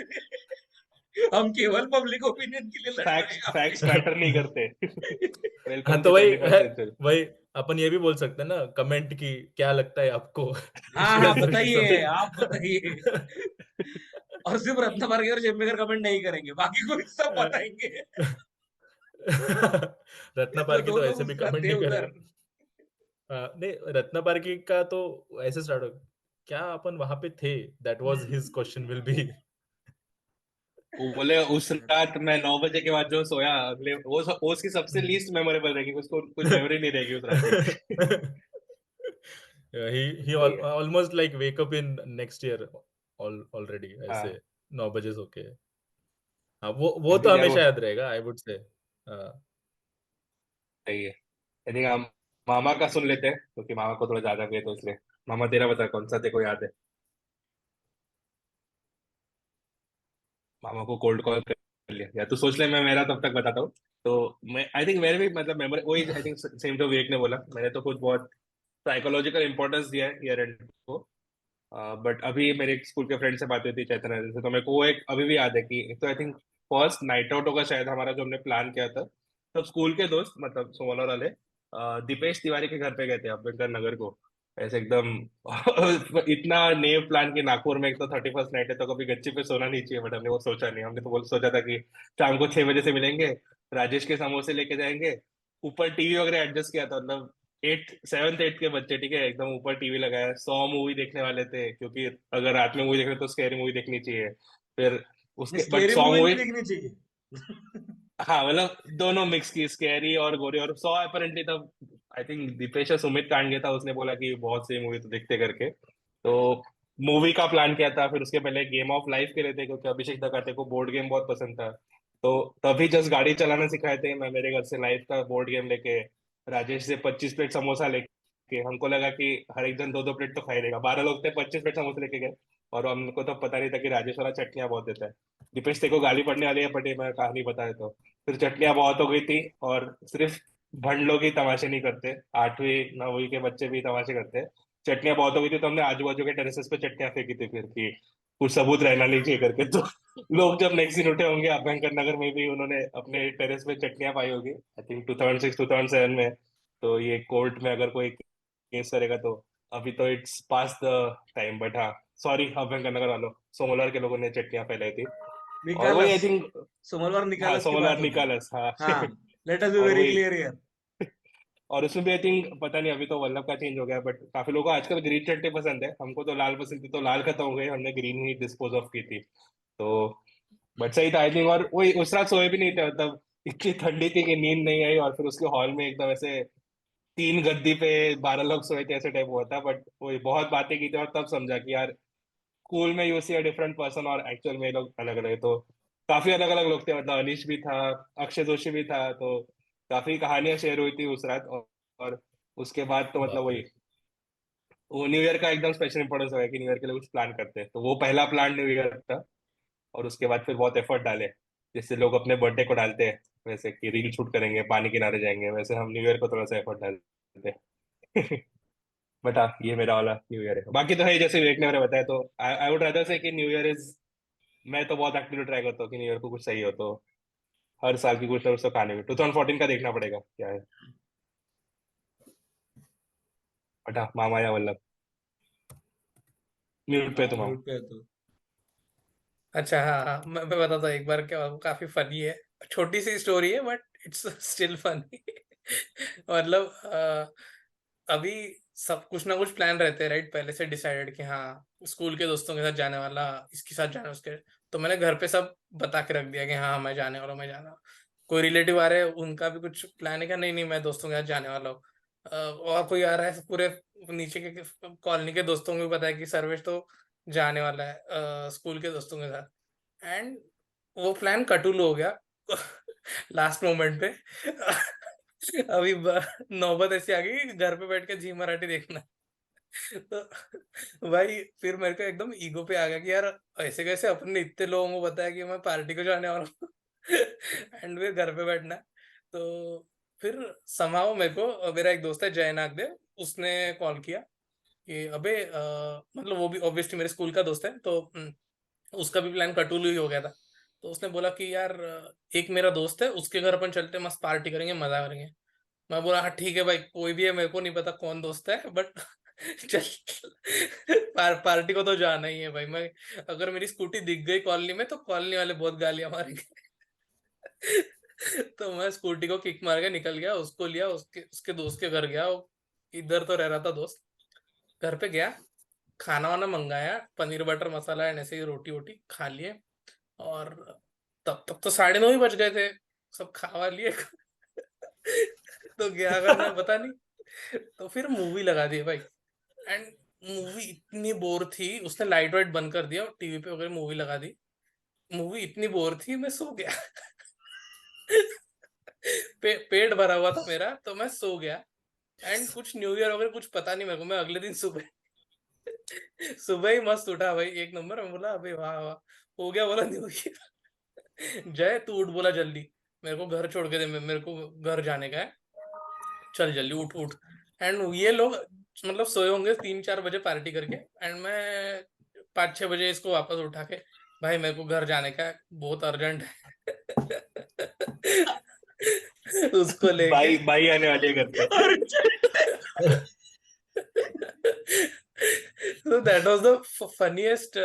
हम केवल पब्लिक ओपिनियन के लिए लड़ रहे हैं फैक्ट्स यहाँ फैक्ट्स मैटर नहीं करते। हाँ वेलकम तो टू वही 21st सेंचुरी। वही अपन ये भी बोल सकते हैं ना कमेंट की, क्या लगता है आपको हाँ हाँ श्रेयस जोशी बताइए, समेत। आप बताइए। और सिर्फ रत्नाकर और जेम्बेकर कमेंट नहीं करेंगे, बाकी को भी सब बताएंगे। रत्ना जो पार्की दो तो लोग ऐसे भी उसका कमेंट थे नहीं उधर। करेगा। नहीं, रत्न पारखी का तो ऐसे स्टार्ट हो, क्या अपन वहां पे थे, that was his question will be. वो बोले उस रात मैं 9 बजे के बाद जो सोया, अगले वो उसकी सबसे लीस्ट मेमोरेबल रहेगी, उसको कुछ मेमोरी नहीं रहेगी उस रात की। he वही है। almost like wake up in next year already ऐसे हाँ 9 बजे सो के। हाँ, वो तो अभी यार वो हमेशा याद रहेगा, आई वुड से। सही है। आई थिंक हम मामा का सुन लेते हैं, क्योंकि मामा को थोड़ा ज्यादा भी है, तो इसलिए मामा तेरा बता कौन सा तेरे को याद है। मामा को कोल्ड कॉल कर लिया, या तू सोच ले, मैं मेरा तब तक बताता हूँ। तो मैं आई थिंक मेरे भी मतलब मेमोरी वही, आई थिंक सेम जो विवेक ने बोला, मैंने तो खुद बहुत साइकोलॉजिकल इंपॉर्टेंस दिया है ईयर एंड को। बट अभी मेरे एक स्कूल के फ्रेंड से बात हुई थी चैतन्य से, तो मेरे को वो एक अभी भी याद है कि एक तो I think first night out होगा शायद हमारा, जो हमने प्लान किया था। तब स्कूल के दोस्त मतलब सोमवार वाले दीपेश तिवारी के घर पे गए थे अम्बेडकर नगर को, ऐसे एकदम इतना नेव प्लान कि नागपुर में एक तो 31st नाइट है, तो कभी गच्ची पे सोना नहीं चाहिए, बट हमने वो सोचा नहीं। हमने तो बोल सोचा था कि शाम को 6 बजे से मिलेंगे, राजेश के समोसे लेके जाएंगे, ऊपर टीवी वगैरह एडजस्ट किया था, मतलब 7th 8th के बच्चे, ठीक है, एकदम ऊपर टीवी लगाया, 100 मूवी देखने वाले थे, क्योंकि अगर रात में मूवी देख रहे तो स्कैरी मूवी देखनी चाहिए। फिर उसके बट स्केरी 100 मूवी मूवी, भी देखनी चाहिए। हाँ मतलब दोनों मिक्स की, स्कैरी और गोरी, और 100 अपेरेंटली तब आई थिंक दीपेश या सुमित कांड गया था, उसने बोला कि बहुत सही मूवी तो देखते करके। तो मूवी का प्लान किया था, फिर उसके पहले गेम ऑफ लाइफ के लिए थे, क्योंकि अभिषेक दकाते को बोर्ड गेम बहुत पसंद था। तो तभी जस्ट गाड़ी चलाना सिखाए थे, मैं मेरे घर से लाइफ का बोर्ड गेम लेके, राजेश से 25 प्लेट समोसा लेके, हमको लगा कि हर एक जन 2 2 प्लेट तो खा ही लेगा, 12 लोग थे, 25 प्लेट समोसे लेके गए। और हमको तो पता नहीं था कि राजेश वाला चटनियां बहुत देता है। दीपेश तेरे को गाली पड़ने वाली है, पटे मैं कहानी बताए तो। फिर चटनियां बहुत हो गई थी, और सिर्फ भंड लोग ही तमाशे नहीं करते, 8वीं 9वीं के बच्चे भी तमाशे करते हैं। चटनियां बहुत हो गई थी, तो हमने आजू बाजू के टेरेसेस पे चटनियां फेंकी थी फिर, कि कुछ सबूत रहना नहीं चाहिए करके। तो लोग जब नेक्स्ट दिन उठे होंगे अभयंकर नगर में भी, उन्होंने अपने टेरेस पे चटनियां पाई होगी, आई थिंक 2006 2007 में। तो ये कोर्ट में अगर कोई केस करेगा तो, अभी तो it's pass the time, but हाँ, सॉरी अभयंकर नगर वालों, सोमवार के लोगों ने चटनियां फैलाई थी। और वही आई निकालस, थिंक, सोमवार हाँ निकालस की बात सोमवार होती है। निकालस, हाँ। हाँ, लेट अस बी और वेरी वही, क्लियर हियर। और उसमें भी आई थिंक पता नहीं, अभी तो वल्लभ का चेंज हो गया, बट काफी लोगों को आजकल ग्रीन चटनी पसंद है, हमको तो लाल पसंद थी, तो लाल खत्म हो गई, हमने ग्रीन ही डिस्पोज ऑफ की थी। तो बट सही था आई थिंक। और वही उस रात सोए भी नहीं थे, मतलब इतनी ठंडी थी कि नींद नहीं आई, और फिर उसके हॉल में एकदम ऐसे 3 गद्दी पे 12 लोग सोए थे, ऐसे टाइप हुआ था। बट वही बहुत बातें की थी, और तब समझा कि यार स्कूल में you see a different person, और एक्चुअल में ये लोग अलग अलग है। तो काफी अलग अलग लोग थे, मतलब अनीश भी था, अक्षय जोशी भी था, तो काफी कहानियां शेयर हुई थी उस रात। और उसके बाद तो मतलब बाप वही, रे। वो न्यू ईयर का एकदम स्पेशल इंपॉर्टेंस हो गया कि न्यू ईयर के लिए कुछ प्लान करते हैं, तो वो पहला प्लान न्यू ईयर था। और उसके बाद फिर बहुत एफर्ट डाले, जिससे लोग अपने बर्थडे को डालते हैं वैसे, कि रील शूट करेंगे, पानी किनारे जाएंगे, वैसे हम न्यू ईयर को थोड़ा सा एफर्ट डालते हैं। बट हाँ, ये मेरा वाला न्यू ईयर है। बाकी तो है जैसे विवेक ने मैंने बताया, तो आई वुड रादर से कि न्यू ईयर इज, मैं तो बहुत एक्टिवली ट्राई करता हूँ कि न्यू ईयर को कुछ सही हो, तो हर साल की कुछ ना कुछ तो खाने में 2014 का देखना पड़ेगा क्या है। बट हाँ, मामा या वल्लभ, म्यूट पे हाँ, तुम आओ। म्यूट पे है तो। अच्छा, हाँ हाँ, मैं बताता हूँ एक बार क्या हुआ, वो काफी फनी है। छोटी सी स्टोरी है बट इट्स स्टिल फनी। मतलब अभी सब कुछ ना कुछ प्लान रहते हैं राइट, पहले से डिसाइडेड कि हाँ स्कूल के दोस्तों के साथ जाने वाला, इसके साथ जाना, उसके। तो मैंने घर पे सब बता के रख दिया कि हाँ मैं जाने वाला हूँ, मैं जाने वाला हूँ। कोई रिलेटिव आ रहे हैं, उनका भी कुछ प्लान है क्या, नहीं नहीं मैं दोस्तों के साथ जाने वाला हूँ। और कोई आ रहा है, पूरे नीचे के कॉलोनी के दोस्तों को भी पता है कि सर्वेश तो जाने वाला है स्कूल के दोस्तों के साथ। एंड वो प्लान कटुल हो गया लास्ट मोमेंट पे। अभी नौबत ऐसी आ गई कि घर पे बैठ के जी मराठी देखना। तो भाई फिर मेरे को एकदम ईगो पे आ गया कि यार ऐसे कैसे अपन ने इतने लोगों को बताया कि मैं पार्टी को जाने वाला हूँ। एंड फिर घर पे बैठना। तो फिर समाओ मेरे को मेरा एक दोस्त है जय नागदेव, उसने कॉल किया कि अबे मतलब वो भी ऑब्वियसली मेरे स्कूल का दोस्त है, तो उसका भी प्लान कटुल ही हो गया था। तो उसने बोला कि यार एक मेरा दोस्त है, उसके घर अपन चलते हैं, मस्त पार्टी करेंगे, मजा करेंगे। मैं बोला हाँ ठीक है भाई, कोई भी है, मेरे को नहीं पता कौन दोस्त है बट चल। पार्टी को तो जाना ही है भाई। मैं अगर मेरी स्कूटी दिख गई कॉलोनी में तो कॉलोनी वाले बहुत गालियां मारेंगे। तो मैं स्कूटी को किक मार के निकल गया, उसको लिया, उसके उसके दोस्त के घर गया। इधर तो रह रहा था दोस्त, घर पे गया, खाना वाना मंगाया, पनीर बटर मसाला एंड ऐसे ही रोटी वोटी खा लिए। और तब तक तो 9:30 ही बज गए थे, सब खावा लिए। तो क्या करना है पता नहीं, तो फिर मूवी लगा दी भाई। एंड मूवी इतनी बोर थी, उसने लाइट वाइट बंद कर दिया, टीवी पे वगैरह मूवी लगा दी। मूवी इतनी बोर थी, मैं सो गया। पेट भरा हुआ था मेरा, तो मैं सो गया। एंड कुछ न्यू ईयर वगैरह कुछ पता नहीं मेरे को, मैं अगले दिन सुबह सुबह ही मस्त उठा भाई, एक नंबर। मैं बोला अबे वाह वाह, हो गया बोला न्यू ईयर। जय तू उठ बोला जल्दी, मेरे को घर छोड़ के दे, मेरे को घर जाने का है, चल जल्दी उठ उठ। एंड ये लोग मतलब सोए होंगे 3-4 बजे पार्टी करके, एंड मैं 5-6 बजे इसको वापस उठा के, भाई मेरे को घर जाने का है, बहुत अर्जेंट है। उसको लेके भाई भाई आने वाले हैं घर पे। तो that was the funniest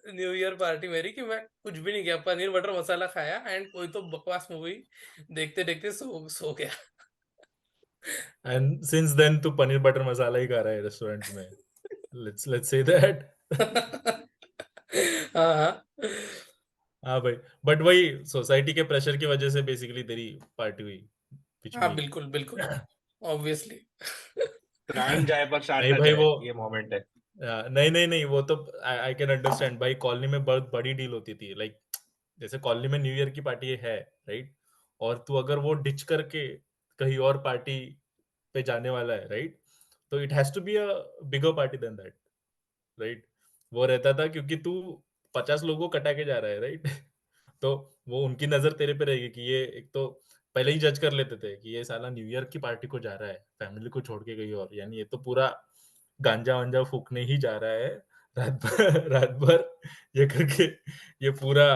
new year party मेरी, कि मैं कुछ भी नहीं किया, पनीर बटर मसाला खाया एंड कोई तो बकवास मूवी देखते देखते सो गया। एंड सिंस देन तू पनीर बटर मसाला ही खा रहा है रेस्टोरेंट्स में, लेट्स से दैट। हाँ हाँ हाँ भाई, बट वही सोसाइटी के प्रेशर की वजह से बेसिकली तेरी पार्टी हुई, which हाँ, make बिल्कुल बिल्कुल, ऑब्वियसली। प्राण जाए पर शान नहीं न भाई जाए, वो ये मोमेंट है। नहीं नहीं नहीं, वो तो आई कैन अंडरस्टैंड भाई, कॉलोनी में बहुत बड़ी डील होती थी, लाइक जैसे कॉलोनी में न्यू ईयर की पार्टी है, राइट, और तू अगर वो डिच करके कहीं और पार्टी पे जाने वाला है, राइट, तो it has to be a bigger party than that, right. वो रहता था क्योंकि तू 50 लोगों को कटा के जा रहा है, राइट। तो वो उनकी नजर तेरे पे रहेगी कि ये एक तो पहले ही जज कर लेते थे कि ये साला न्यू ईयर की पार्टी को जा रहा है, फैमिली को छोड़ के कहीं और, यानी ये तो पूरा गांजा वांजा फूकने ही जा रहा है, रात भर ये करके, ये पूरा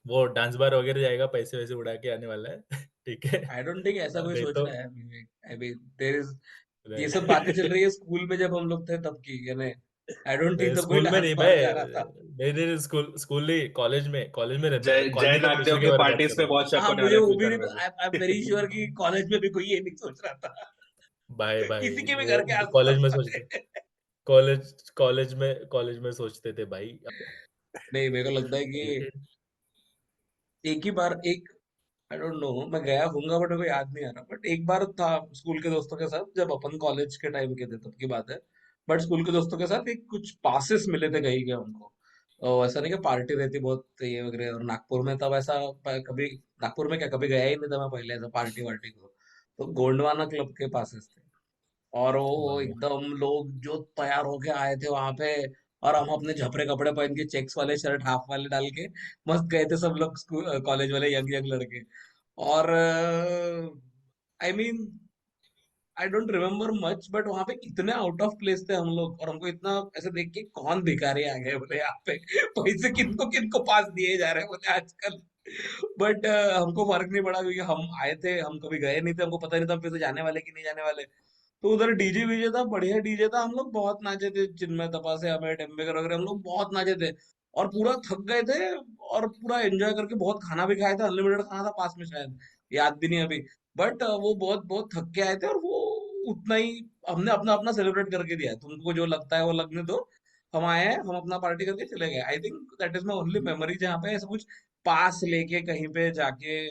वो डांस बार वगैरह जाएगा, पैसे वैसे उड़ा के आने वाला है। ठीक है। आई डोंट थिंक ऐसा कोई नहीं सोच तो रहा है विवेक। आई मीन देयर इज, ये सब बातें चल नहीं, रही है स्कूल में जब हम लोग थे तब की, यानी आई डोंट थिंक तब कोई स्कूल में डांस नहीं बार भाई, जा रहा था। नहीं नहीं, स्कूल नहीं, कॉलेज में रहते, जय जय कॉलोनी के नागदेव प्रेशर के के बारे में बात पार्टीज कर पे रहा हूँ। बहुत शक हाँ, होने वाला मुझे है वो भी फ्यूचर नहीं, में भी। आई एम वेरी श्योर कि कॉलेज में भी कोई ये नहीं सोच रहा था। भाई भाई किसी के भी वो घर के कॉलेज आसपास में सोचते, वाले। कॉलेज में सोचते थे भाई। नहीं, मेरे को लगता है कि एक ही बार एक, आई डोंट नो, मैं गया हूँगा बट मेरे को याद नहीं आ रहा, बट एक बार था स्कूल के दोस्तों के साथ, जब अपन कॉलेज के टाइम के थे तब की बात है। बट स्कूल के दोस्तों के साथ एक कुछ पासेस मिले थे कहीं के हमको, और ऐसा नहीं कि पार्टी रहती बहुत ये वगैरह, और नागपुर में तब ऐसा कभी, नागपुर में क्या कभी गया ही नहीं था मैं पहले ऐसा पार्टी वार्टी को। तो गोंडवाना क्लब के पासेस थे, और वो वाह। एकदम लोग जो तैयार होके आए थे वहां पे, और हम अपने झपरे कपड़े पहन के चेक्स वाले शर्ट हाफ वाले डाल के मस्त गए थे सब लोग, स्कूल कॉलेज वाले यंग यंग लड़के। और I mean I don't remember much, but वहां पे इतने आउट ऑफ प्लेस थे हम लोग, और हमको इतना ऐसे देख के कौन भिखारी आ गए बोले यहाँ पे, पैसे किनको किनको पास दिए जा रहे हैं बोले आजकल। बट हमको फर्क नहीं पड़ा, क्योंकि हम आए थे, हम कभी गए नहीं थे, हमको पता नहीं था हम फिर से जाने वाले कि नहीं जाने वाले। तो उधर डीजे वीजे था, बढ़िया डीजे था, हम लोग बहुत नाचे थे, चिन्मय तपासे अमय टेम्बेकर वगैरह, हम लोग बहुत नाचे थे। और पूरा थक गए थे, और पूरा एंजॉय करके बहुत खाना भी खाया था, अनलिमिटेड खाना था पास में शायद, याद भी नहीं अभी। बट वो बहुत बहुत थक के आए थे, और वो उतना ही हमने अपना अपना सेलिब्रेट करके दिया, तुमको जो लगता है वो लगने दो, हम आए हैं, हम अपना पार्टी करके चले गए। I think that is my only memory जहाँ पे ऐसा कुछ पास लेके कहीं पे जाके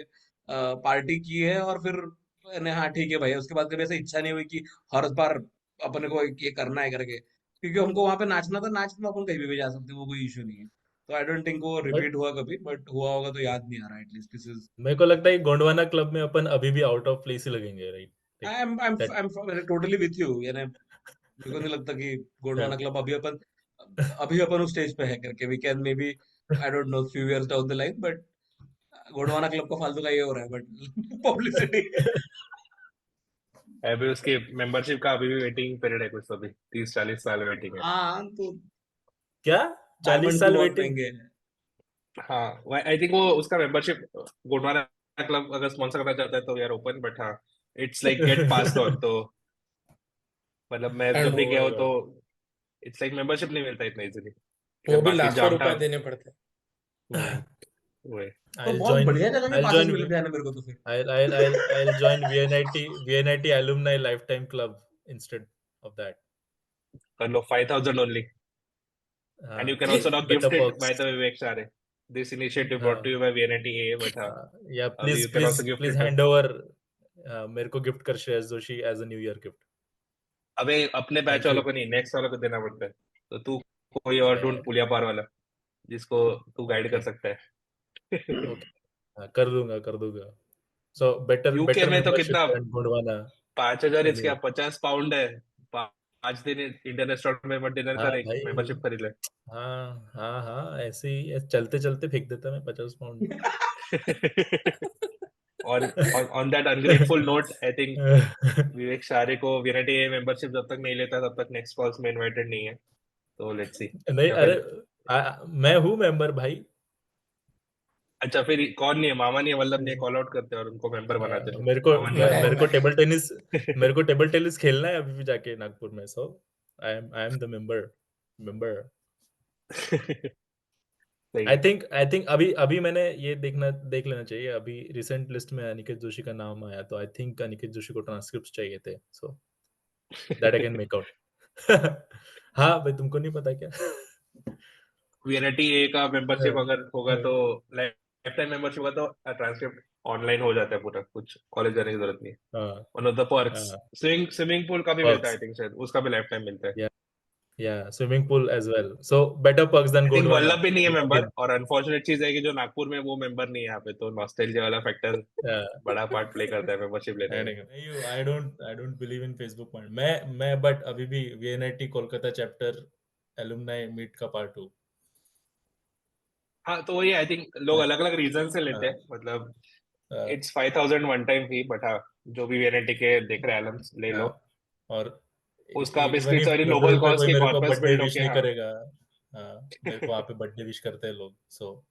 पार्टी की है, और फिर मैंने हाँ ठीक है भाई, उसके बाद कभी ऐसा इच्छा नहीं हुई कि हर बार अपने को ये करना है करके, क्योंकि हमको वहां पे नाचना था, नाचना अपन कहीं भी जा सकते हैं, वो कोई इशू नहीं है। तो आई डोंट थिंक वो बट रिपीट हुआ कभी, बट हुआ होगा तो याद नहीं आ रहा, एटलीस्ट दिस इज, मेरे को लगता है कि गोंडवाना क्लब में अपन अभी भी आउट ऑफ प्लेस ही लगेंगे, right, I am totally with you, यानी मेरे को नहीं लगता कि गोंडवाना क्लब अभी अपन उस स्टेज पे है करके, we can maybe, I don't know, few years down the line, but Gondwana club का फालतू का ये हो रहा है, बट पब्लिसिटी। अभी उसकी मेंबरशिप का अभी भी वेटिंग पीरियड है, कुछ तो भी 30-40 साल वेटिंग है। हाँ, तो क्या 40 डायमंड्स भी साल बहुत वेटिंग? महंगे हैं। हाँ, आई थिंक वो उसका मेंबरशिप गोंडवाना क्लब अगर स्पॉन्सर करना चाहता है तो वी आर ओपन, बट हाँ, it's like get passed on. तो मतलब मैं एंड जब भी गया हूँ तो ओह इट्स लाइक मेंबरशिप नहीं मिलता इतना इजीली। वो भी बाकी लाखों जाम रुपए था। देने पड़ते। वही। तो I'll बहुत join बढ़िया जगह के I'll पासेस join मिले थे यार मेरे को तो फिर। I'll join VNIT alumni lifetime club instead of that. कर लो 5,000 only. And you can हाँ, also now better gift it perks. by the Vivek Share. This initiative brought to you by VNITA, but Yeah, अभी you can also gift please it. hand over मेरे को गिफ्ट कर Shreyas Joshi as a New Year gift. अबे अपने बैच Thank वालों you. को नहीं, नेक्स्ट वालों को देना पड़ता है। तो तू कोई और Yeah, ढूंढ पुलिया पार वाला जिसको तू गाइड कर Okay. सकता है। Okay. कर दूंगा. So better यूके में तो membership कितना than Gondwana 5,000 इसके anyway. 50 पाउंड है। 5 दिन इंडियन रेस्टोरेंट में डिनर हाँ कर, एक भाई, मेंबरशिप खरीद ले। हाँ ऐसे ही चलते फेंक देता मैं 50 पाउंड. और on that ungrateful note, I think Vivek Sharey को वीएनआईटीए मेंबरशिप जब तक नहीं लेता तब तक नेक्स्ट कॉल्स में इनवाइटेड नहीं है। तो लेट्स सी। नहीं, या अरे फिर मैं हूँ मेंबर भाई. अच्छा, फिर कौन नहीं है? मामा नहीं है, वल्लभ नहीं है, कॉल आउट करते हैं और उनको मेंबर बनाते हैं। मेरे को मामा नहीं है, मेरे को मामा। मेरे को टेबल टेनिस खेलना है अभी भी जाके नागपुर में. सो आई एम द मेंबर. सही आई है। थिंक अभी मैंने ये देख लेना चाहिए. अभी रिसेंट लिस्ट में अनिकेत जोशी का नाम आया, तो आई थिंक अनिकेत जोशी को ट्रांसक्रिप्ट चाहिए थे, so that I can make out. हाँ भाई, तुमको नहीं पता क्या? वीएनआईटीए का मेंबरशिप अगर होगा तो लाइफ टाइम मेंबरशिप होगा तो ट्रांसक्रिप्ट ऑनलाइन हो जाता है पूरा, कुछ कॉलेज जाने की जरूरत नहीं है। हाँ, one of the perks. Swimming pool का भी मिलता है, आई थिंक शायद उसका भी लाइफ टाइम मिलता है। yeah, swimming pool as well. So better perks than I think Gondwana. Vallabh भी नहीं है मेंबर, Again, और अनफॉर्चुनेट चीज है कि जो नागपुर में वो मेंबर नहीं है यहाँ पे, तो नॉस्टैल्जिया वाला फैक्टर yeah. बड़ा पार्ट प्ले करता है मेंबरशिप लेने में। नहीं, I don't believe in Facebook point. मैं but अभी भी VNIT Kolkata chapter alumni meet का पार्ट हूँ. हाँ, तो वही आई थिंक लोग अलग अलग रीजन से लेते हैं, मतलब it's 5,000 one time fee, but हाँ, जो भी वीएनआईटी के देख रहे एलम्स ले लो। और उसका even basically if very noble goodwill पे कॉज कोई के मेरे को कॉर्पस बर्थडे बिल्ड विश होके। नहीं हाँ, करेगा. मेरे को वहाँ पे बर्थडे विश करते हैं लोग. सो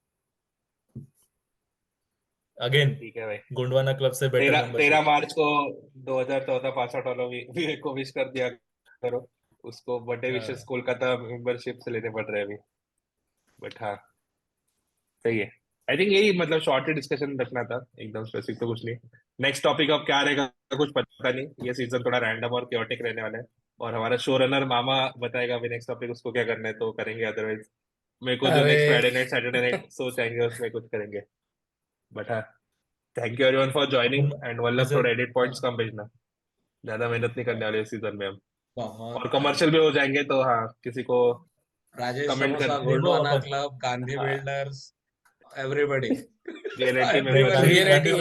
अगेन ठीक है भाई। गोंडवाना क्लब से बेटर 13 मेंबरशिप. मार्च को 2014 पास आउट वालों विवेक को विश कर दिया करो। उसको बर्थडे विशेस कोलकाता मेंबरशिप से लेने पड़ रहे हैं अभी, बट हाँ सही है। आई थिंक यही मतलब शॉर्ट डिस्कशन रखना था, एकदम स्पेसिफिक तो कुछ नहीं। नेक्स्ट टॉपिक अब क्या रहेगा कुछ पता नहीं, ये सीजन थोड़ा रैंडम और क्योटिक रहने वाला है, और हमारा शो रनर मामा बताएगा अभी नेक्स्ट टॉपिक उसको क्या करना है, तो करेंगे, अदरवाइज मेरे को जो नेक्स्ट अरे फ्राइडे नाइट सैटरडे नाइट सोच आएंगे उसमें कुछ करेंगे। बट हाँ, thank you everyone for joining, and Vallabh थोड़ा एडिट पॉइंट्स कम भेजना, ज्यादा मेहनत नहीं करने वाले इस सीजन में हम, बहुत और कमर्शियल भी हो जाएंगे, तो हाँ किसी को राजेश कमेंट समोसा, कर। नहीं, वो गोंडवाना अपन क्लब, गांधी हाँ, builders, everybody. Reality Everybody. Membership. VNITA